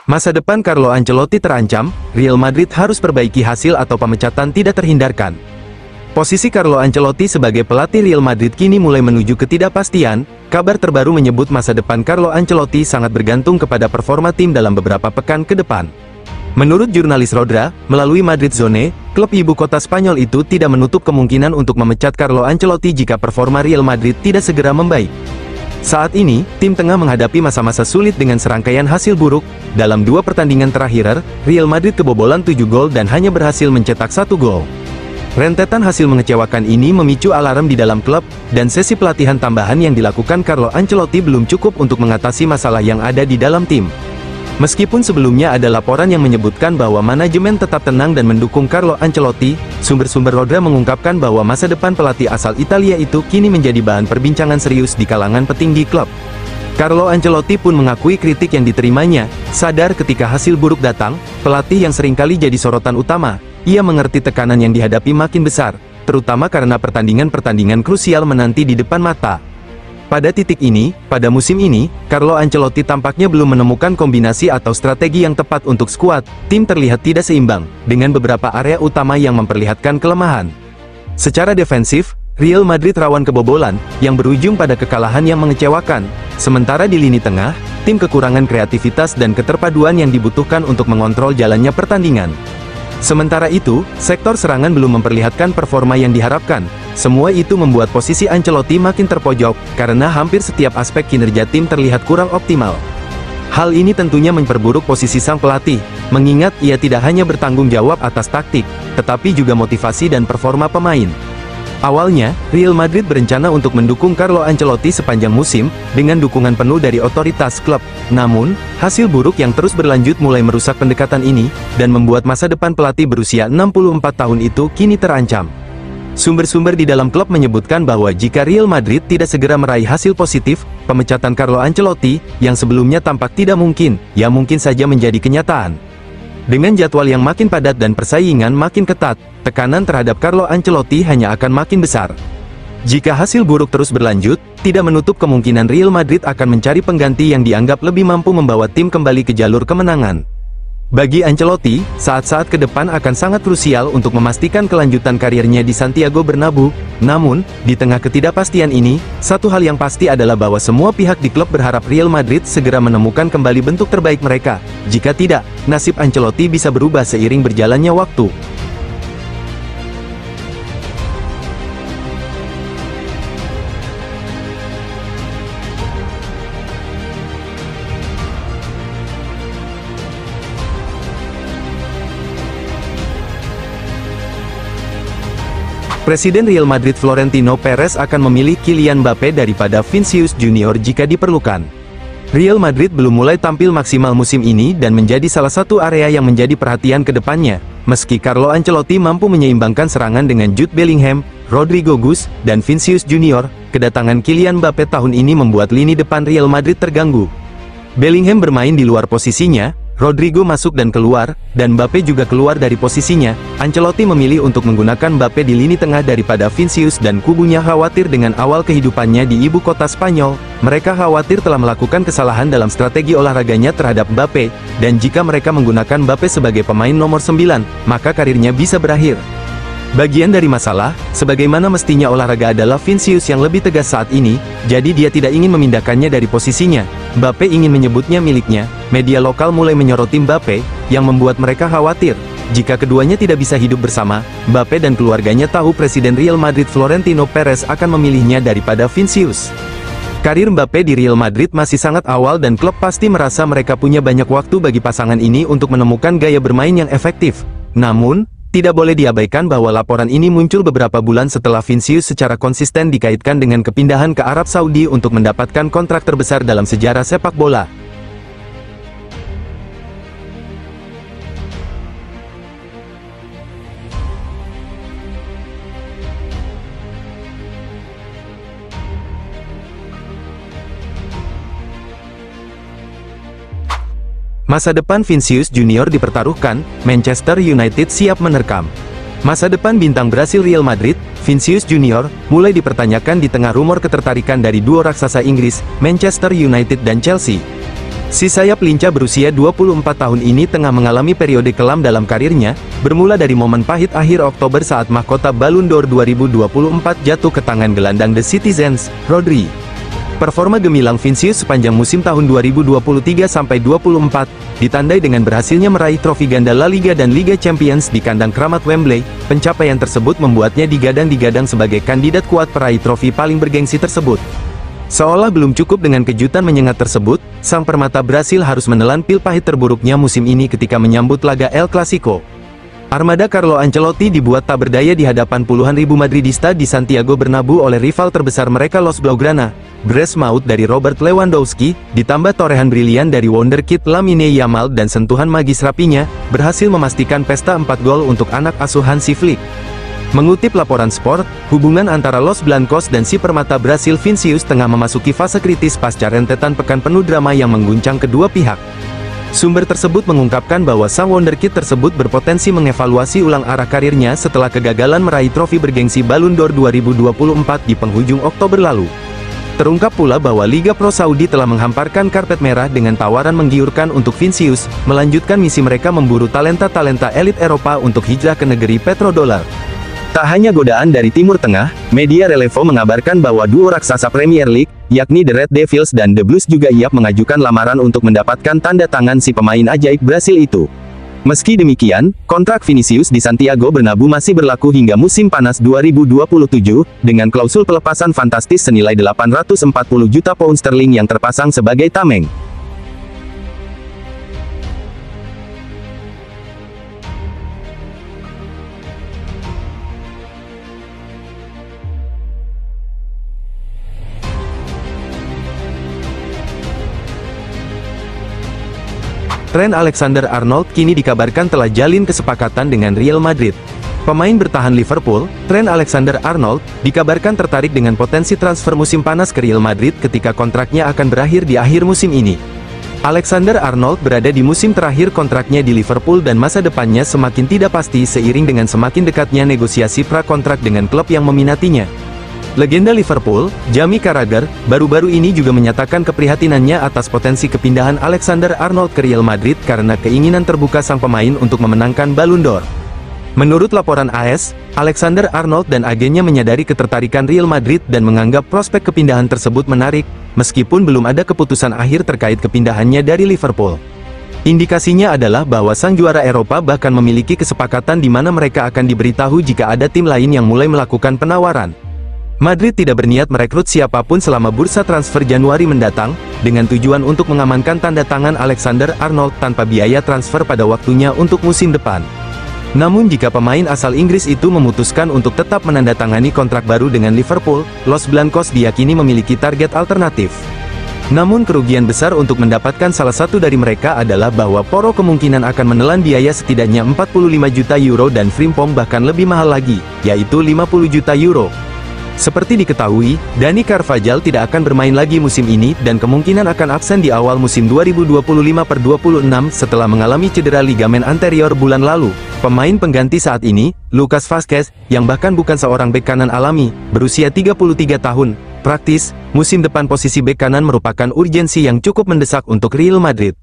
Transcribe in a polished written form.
Masa depan Carlo Ancelotti terancam, Real Madrid harus perbaiki hasil atau pemecatan tidak terhindarkan. Posisi Carlo Ancelotti sebagai pelatih Real Madrid kini mulai menuju ketidakpastian. Kabar terbaru menyebut masa depan Carlo Ancelotti sangat bergantung kepada performa tim dalam beberapa pekan ke depan. Menurut jurnalis Rodra, melalui Madrid Zone, klub ibu kota Spanyol itu tidak menutup kemungkinan untuk memecat Carlo Ancelotti jika performa Real Madrid tidak segera membaik. Saat ini, tim tengah menghadapi masa-masa sulit dengan serangkaian hasil buruk. Dalam 2 pertandingan terakhir, Real Madrid kebobolan 7 gol dan hanya berhasil mencetak 1 gol. Rentetan hasil mengecewakan ini memicu alarm di dalam klub, dan sesi pelatihan tambahan yang dilakukan Carlo Ancelotti belum cukup untuk mengatasi masalah yang ada di dalam tim. Meskipun sebelumnya ada laporan yang menyebutkan bahwa manajemen tetap tenang dan mendukung Carlo Ancelotti, sumber-sumber Rodra mengungkapkan bahwa masa depan pelatih asal Italia itu kini menjadi bahan perbincangan serius di kalangan petinggi klub. Carlo Ancelotti pun mengakui kritik yang diterimanya, sadar ketika hasil buruk datang, pelatih yang seringkali jadi sorotan utama. Ia mengerti tekanan yang dihadapi makin besar, terutama karena pertandingan-pertandingan krusial menanti di depan mata. Pada titik ini, pada musim ini, Carlo Ancelotti tampaknya belum menemukan kombinasi atau strategi yang tepat untuk skuad. Tim terlihat tidak seimbang, dengan beberapa area utama yang memperlihatkan kelemahan. Secara defensif, Real Madrid rawan kebobolan, yang berujung pada kekalahan yang mengecewakan. Sementara di lini tengah, tim kekurangan kreativitas dan keterpaduan yang dibutuhkan untuk mengontrol jalannya pertandingan. Sementara itu, sektor serangan belum memperlihatkan performa yang diharapkan. Semua itu membuat posisi Ancelotti makin terpojok, karena hampir setiap aspek kinerja tim terlihat kurang optimal. Hal ini tentunya memperburuk posisi sang pelatih, mengingat ia tidak hanya bertanggung jawab atas taktik, tetapi juga motivasi dan performa pemain. Awalnya, Real Madrid berencana untuk mendukung Carlo Ancelotti sepanjang musim, dengan dukungan penuh dari otoritas klub. Namun, hasil buruk yang terus berlanjut mulai merusak pendekatan ini, dan membuat masa depan pelatih berusia 64 tahun itu kini terancam. Sumber-sumber di dalam klub menyebutkan bahwa jika Real Madrid tidak segera meraih hasil positif, pemecatan Carlo Ancelotti, yang sebelumnya tampak tidak mungkin, ya mungkin saja menjadi kenyataan. Dengan jadwal yang makin padat dan persaingan makin ketat, tekanan terhadap Carlo Ancelotti hanya akan makin besar. Jika hasil buruk terus berlanjut, tidak menutup kemungkinan Real Madrid akan mencari pengganti yang dianggap lebih mampu membawa tim kembali ke jalur kemenangan. Bagi Ancelotti, saat-saat ke depan akan sangat krusial untuk memastikan kelanjutan karirnya di Santiago Bernabeu. Namun, di tengah ketidakpastian ini, satu hal yang pasti adalah bahwa semua pihak di klub berharap Real Madrid segera menemukan kembali bentuk terbaik mereka. Jika tidak, nasib Ancelotti bisa berubah seiring berjalannya waktu. Presiden Real Madrid Florentino Perez akan memilih Kylian Mbappe daripada Vinicius Junior jika diperlukan. Real Madrid belum mulai tampil maksimal musim ini dan menjadi salah satu area yang menjadi perhatian ke depannya. Meski Carlo Ancelotti mampu menyeimbangkan serangan dengan Jude Bellingham, Rodrigo Gus, dan Vinicius Junior, kedatangan Kylian Mbappe tahun ini membuat lini depan Real Madrid terganggu. Bellingham bermain di luar posisinya, Rodrigo masuk dan keluar, dan Mbappe juga keluar dari posisinya. Ancelotti memilih untuk menggunakan Mbappe di lini tengah daripada Vinicius dan kubunya khawatir dengan awal kehidupannya di ibu kota Spanyol. Mereka khawatir telah melakukan kesalahan dalam strategi olahraganya terhadap Mbappe, dan jika mereka menggunakan Mbappe sebagai pemain nomor 9, maka karirnya bisa berakhir. Bagian dari masalah, sebagaimana mestinya olahraga adalah Vinicius yang lebih tegas saat ini, jadi dia tidak ingin memindahkannya dari posisinya. Mbappe ingin menyebutnya miliknya. Media lokal mulai menyoroti Mbappe, yang membuat mereka khawatir. Jika keduanya tidak bisa hidup bersama, Mbappe dan keluarganya tahu Presiden Real Madrid Florentino Perez akan memilihnya daripada Vinicius. Karir Mbappe di Real Madrid masih sangat awal dan klub pasti merasa mereka punya banyak waktu bagi pasangan ini untuk menemukan gaya bermain yang efektif. Namun, tidak boleh diabaikan bahwa laporan ini muncul beberapa bulan setelah Vinicius secara konsisten dikaitkan dengan kepindahan ke Arab Saudi untuk mendapatkan kontrak terbesar dalam sejarah sepak bola. Masa depan Vinicius Junior dipertaruhkan, Manchester United siap menerkam. Masa depan bintang Brasil Real Madrid, Vinicius Junior, mulai dipertanyakan di tengah rumor ketertarikan dari duo raksasa Inggris, Manchester United dan Chelsea. Si sayap lincah berusia 24 tahun ini tengah mengalami periode kelam dalam karirnya, bermula dari momen pahit akhir Oktober saat mahkota Ballon d'Or 2024 jatuh ke tangan gelandang The Citizens, Rodri. Performa gemilang Vinicius sepanjang musim tahun 2023-24, ditandai dengan berhasilnya meraih trofi ganda La Liga dan Liga Champions di kandang keramat Wembley. Pencapaian tersebut membuatnya digadang-gadang sebagai kandidat kuat peraih trofi paling bergengsi tersebut. Seolah belum cukup dengan kejutan menyengat tersebut, sang permata Brasil harus menelan pil pahit terburuknya musim ini ketika menyambut laga El Clasico. Armada Carlo Ancelotti dibuat tak berdaya di hadapan puluhan ribu Madridista di Santiago Bernabeu oleh rival terbesar mereka Los Blaugrana. Brace maut dari Robert Lewandowski, ditambah torehan brilian dari wonderkid Lamine Yamal dan sentuhan magis rapinya, berhasil memastikan pesta 4 gol untuk anak asuh Hansi Flick. Mengutip laporan Sport, hubungan antara Los Blancos dan si permata Brasil Vinicius tengah memasuki fase kritis pasca rentetan pekan penuh drama yang mengguncang kedua pihak. Sumber tersebut mengungkapkan bahwa sang wonderkid tersebut berpotensi mengevaluasi ulang arah karirnya setelah kegagalan meraih trofi bergengsi Ballon d'Or 2024 di penghujung Oktober lalu. Terungkap pula bahwa Liga Pro Saudi telah menghamparkan karpet merah dengan tawaran menggiurkan untuk Vinicius, melanjutkan misi mereka memburu talenta-talenta elit Eropa untuk hijrah ke negeri petrodollar. Tak hanya godaan dari Timur Tengah, media Relevo mengabarkan bahwa duo raksasa Premier League, yakni The Red Devils dan The Blues juga siap mengajukan lamaran untuk mendapatkan tanda tangan si pemain ajaib Brasil itu. Meski demikian, kontrak Vinicius di Santiago Bernabeu masih berlaku hingga musim panas 2027, dengan klausul pelepasan fantastis senilai 840 juta pound sterling yang terpasang sebagai tameng. Trent Alexander-Arnold kini dikabarkan telah jalin kesepakatan dengan Real Madrid. Pemain bertahan Liverpool, Trent Alexander-Arnold, dikabarkan tertarik dengan potensi transfer musim panas ke Real Madrid ketika kontraknya akan berakhir di akhir musim ini. Alexander-Arnold berada di musim terakhir kontraknya di Liverpool dan masa depannya semakin tidak pasti seiring dengan semakin dekatnya negosiasi pra-kontrak dengan klub yang meminatinya. Legenda Liverpool, Jamie Carragher, baru-baru ini juga menyatakan keprihatinannya atas potensi kepindahan Alexander-Arnold ke Real Madrid karena keinginan terbuka sang pemain untuk memenangkan Ballon d'Or. Menurut laporan AS, Alexander-Arnold dan agennya menyadari ketertarikan Real Madrid dan menganggap prospek kepindahan tersebut menarik, meskipun belum ada keputusan akhir terkait kepindahannya dari Liverpool. Indikasinya adalah bahwa sang juara Eropa bahkan memiliki kesepakatan di mana mereka akan diberitahu jika ada tim lain yang mulai melakukan penawaran. Madrid tidak berniat merekrut siapapun selama bursa transfer Januari mendatang, dengan tujuan untuk mengamankan tanda tangan Alexander-Arnold tanpa biaya transfer pada waktunya untuk musim depan. Namun jika pemain asal Inggris itu memutuskan untuk tetap menandatangani kontrak baru dengan Liverpool, Los Blancos diyakini memiliki target alternatif. Namun kerugian besar untuk mendapatkan salah satu dari mereka adalah bahwa Porro kemungkinan akan menelan biaya setidaknya 45 juta euro dan Frimpong bahkan lebih mahal lagi, yaitu 50 juta euro. Seperti diketahui, Dani Carvajal tidak akan bermain lagi musim ini dan kemungkinan akan absen di awal musim 2025-26 setelah mengalami cedera ligamen anterior bulan lalu. Pemain pengganti saat ini, Lucas Vazquez, yang bahkan bukan seorang bek kanan alami, berusia 33 tahun. Praktis, musim depan posisi bek kanan merupakan urgensi yang cukup mendesak untuk Real Madrid.